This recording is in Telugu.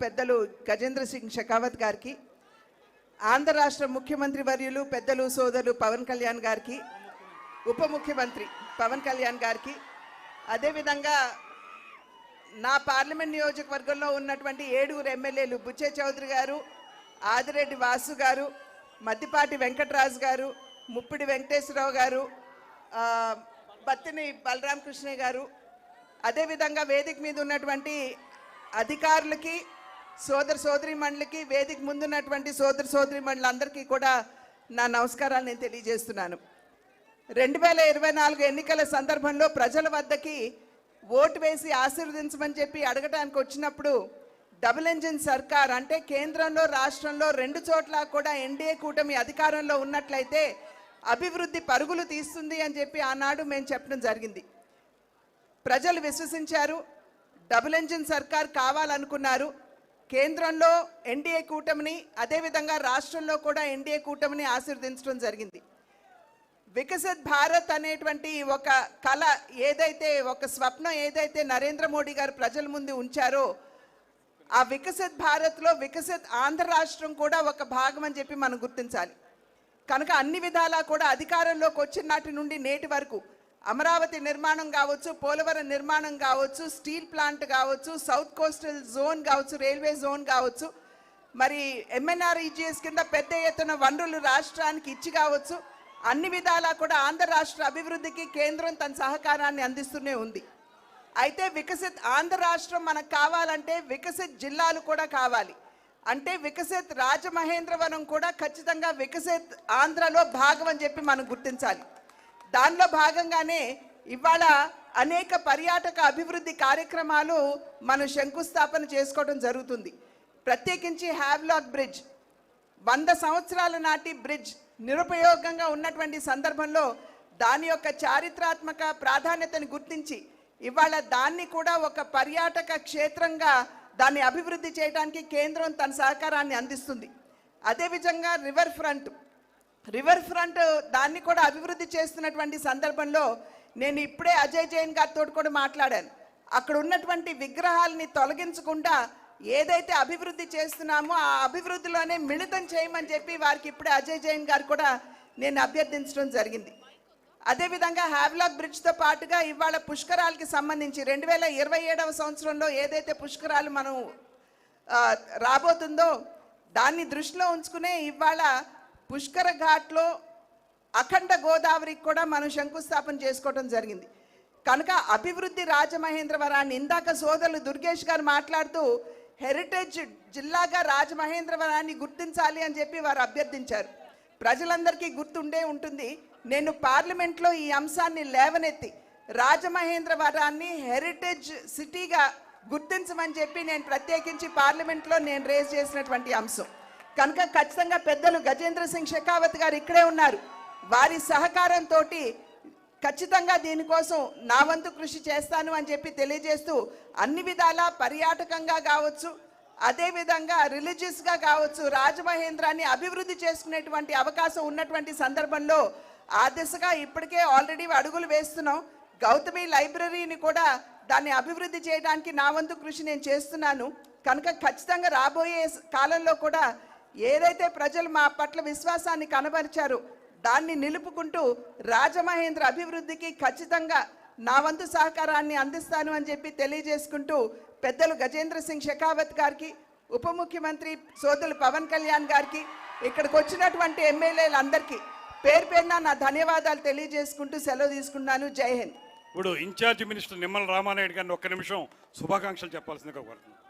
పెద్దలు గజేంద్ర సింగ్ షెకావత్ గారికి, ఆంధ్ర రాష్ట్ర ముఖ్యమంత్రి వర్యులు పెద్దలు సోదరులు పవన్ కళ్యాణ్ గారికి, ఉప ముఖ్యమంత్రి పవన్ కళ్యాణ్ గారికి, అదేవిధంగా నా పార్లమెంట్ నియోజకవర్గంలో ఉన్నటువంటి 7 ఎమ్మెల్యేలు బుచ్చే చౌదరి గారు, ఆదిరెడ్డి వాసు గారు, మద్దిపాటి వెంకటరాజు గారు, ముప్పిడి వెంకటేశ్వరరావు గారు, బత్తిని బలరామకృష్ణ గారు, అదేవిధంగా వేదిక మీద ఉన్నటువంటి అధికారులకి, సోదర సోదరీమణులకి, వేదిక ముందున్నటువంటి సోదర సోదరీమణులందరికీ కూడా నా నమస్కారాలు నేను తెలియజేస్తున్నాను. 2024 ఎన్నికల సందర్భంలో ప్రజల వద్దకి ఓటు వేసి ఆశీర్వదించమని చెప్పి అడగడానికి వచ్చినప్పుడు డబుల్ ఇంజిన్ సర్కార్ అంటే కేంద్రంలో రాష్ట్రంలో 2 చోట్ల కూడా ఎన్డీఏ కూటమి అధికారంలో ఉన్నట్లయితే అభివృద్ధి పరుగులు తీస్తుంది అని చెప్పి ఆనాడు మేము చెప్పడం జరిగింది. ప్రజలు విశ్వసించారు. డబుల్ ఇంజిన్ సర్కార్ కావాలనుకున్నారు. కేంద్రంలో ఎన్డీఏ కూటమిని, అదేవిధంగా రాష్ట్రంలో కూడా ఎన్డీఏ కూటమిని ఆశీర్వదించడం జరిగింది. వికసిత్ భారత్ అనేటువంటి ఒక కళ ఏదైతే, ఒక స్వప్నం ఏదైతే నరేంద్ర మోడీ గారు ప్రజల ముందు ఉంచారో, ఆ వికసిత్ భారత్లో వికసిత్ ఆంధ్ర రాష్ట్రం కూడా ఒక భాగం అని చెప్పి మనం గుర్తించాలి. కనుక అన్ని విధాలా కూడా అధికారంలోకి వచ్చిన నాటి నుండి నేటి వరకు అమరావతి నిర్మాణం కావచ్చు, పోలవరం నిర్మాణం కావచ్చు, స్టీల్ ప్లాంట్ కావచ్చు, సౌత్ కోస్టల్ జోన్ కావచ్చు, రైల్వే జోన్ కావచ్చు, మరి ఎంఎన్ఆర్ఈజీఎస్ కింద పెద్ద ఎత్తున వనరులు రాష్ట్రానికి ఇచ్చి కావచ్చు, అన్ని విధాలా కూడా ఆంధ్ర రాష్ట్ర అభివృద్ధికి కేంద్రం తన సహకారాన్ని అందిస్తూనే ఉంది. అయితే వికసిత్ ఆంధ్ర రాష్ట్రం మనకు కావాలంటే వికసిత్ జిల్లాలు కూడా కావాలి. అంటే వికసిత్ రాజమహేంద్రవరం కూడా ఖచ్చితంగా వికసిత్ ఆంధ్రలో భాగం అని చెప్పి మనం గుర్తించాలి. దానిలో భాగంగానే ఇవాళ అనేక పర్యాటక అభివృద్ధి కార్యక్రమాలు మనం శంకుస్థాపన చేసుకోవడం జరుగుతుంది. ప్రత్యేకించి హ్యావ్లాక్ బ్రిడ్జ్ 100 సంవత్సరాల నాటి బ్రిడ్జ్ నిరుపయోగంగా ఉన్నటువంటి సందర్భంలో దాని యొక్క చారిత్రాత్మక ప్రాధాన్యతను గుర్తించి ఇవాళ దాన్ని కూడా ఒక పర్యాటక క్షేత్రంగా దాన్ని అభివృద్ధి చేయడానికి కేంద్రం తన సహకారాన్ని అందిస్తుంది. అదేవిధంగా రివర్ ఫ్రంట్ దాన్ని కూడా అభివృద్ధి చేస్తున్నటువంటి సందర్భంలో నేను ఇప్పుడే అజయ్ జైన్ గారితో కూడా మాట్లాడాను. అక్కడ ఉన్నటువంటి విగ్రహాలని తొలగించకుండా ఏదైతే అభివృద్ధి చేస్తున్నామో ఆ అభివృద్ధిలోనే మిళితం చేయమని చెప్పి వారికి ఇప్పుడే అజయ్ జైన్ గారు కూడా నేను అభ్యర్థించడం జరిగింది. అదేవిధంగా హ్యావ్లాక్ బ్రిడ్జ్తో పాటుగా ఇవాళ పుష్కరాలకి సంబంధించి 2027వ సంవత్సరంలో ఏదైతే పుష్కరాలు మనం రాబోతుందో దాన్ని దృష్టిలో ఉంచుకునే ఇవాళ పుష్కర ఘాట్లో అఖండ గోదావరికి కూడా మనం శంకుస్థాపన చేసుకోవడం జరిగింది. కనుక అభివృద్ధి రాజమహేంద్రవరాన్ని ఇందాక సోదరులు దుర్గేష్ గారు మాట్లాడుతూ హెరిటేజ్ జిల్లాగా రాజమహేంద్రవరాన్ని గుర్తించాలి అని చెప్పి వారు అభ్యర్థించారు. ప్రజలందరికీ గుర్తుండే ఉంటుంది. నేను పార్లమెంట్లో ఈ అంశాన్ని లేవనెత్తి రాజమహేంద్రవరాన్ని హెరిటేజ్ సిటీగా గుర్తించమని చెప్పి నేను ప్రత్యేకించి పార్లమెంట్లో నేను రేజ్ చేసినటువంటి అంశం. కనుక ఖచ్చితంగా పెద్దలు గజేంద్ర సింగ్ షెకావత్ గారు ఇక్కడే ఉన్నారు. వారి సహకారంతో ఖచ్చితంగా దీనికోసం నా వంతు కృషి చేస్తాను అని చెప్పి తెలియజేస్తూ అన్ని విధాలా పర్యాటకంగా కావచ్చు, అదేవిధంగా రిలీజియస్గా కావచ్చు, రాజమహేంద్రాన్ని అభివృద్ధి చేసుకునేటువంటి అవకాశం ఉన్నటువంటి సందర్భంలో ఆ దిశగా ఇప్పటికే ఆల్రెడీ అడుగులు వేస్తున్నాం. గౌతమి లైబ్రరీని కూడా దాన్ని అభివృద్ధి చేయడానికి నా వంతు కృషి నేను చేస్తున్నాను. కనుక ఖచ్చితంగా రాబోయే కాలంలో కూడా ఏదైతే ప్రజలు మా పట్ల విశ్వాసాన్ని కనబరిచారో దాన్ని నిలుపుకుంటూ రాజమహేంద్ర అభివృద్ధికి ఖచ్చితంగా నా వంతు సహకారాన్ని అందిస్తాను అని చెప్పి తెలియజేసుకుంటూ పెద్దలు గజేంద్ర సింగ్ షెకావత్ గారికి, ఉప ముఖ్యమంత్రి సోదరులు పవన్ కళ్యాణ్ గారికి, ఇక్కడికి వచ్చినటువంటి ఎమ్మెల్యేలందరికీ పేరు పేరున నా ధన్యవాదాలు తెలియజేసుకుంటూ సెలవు తీసుకున్నాను. జై హింద్. ఇప్పుడు ఇన్ఛార్జ్ మినిస్టర్ నిమ్మల రామానాయుడు గారిని ఒక్క నిమిషం శుభాకాంక్షలు చెప్పాల్సిందిగా కోరుతున్నాను.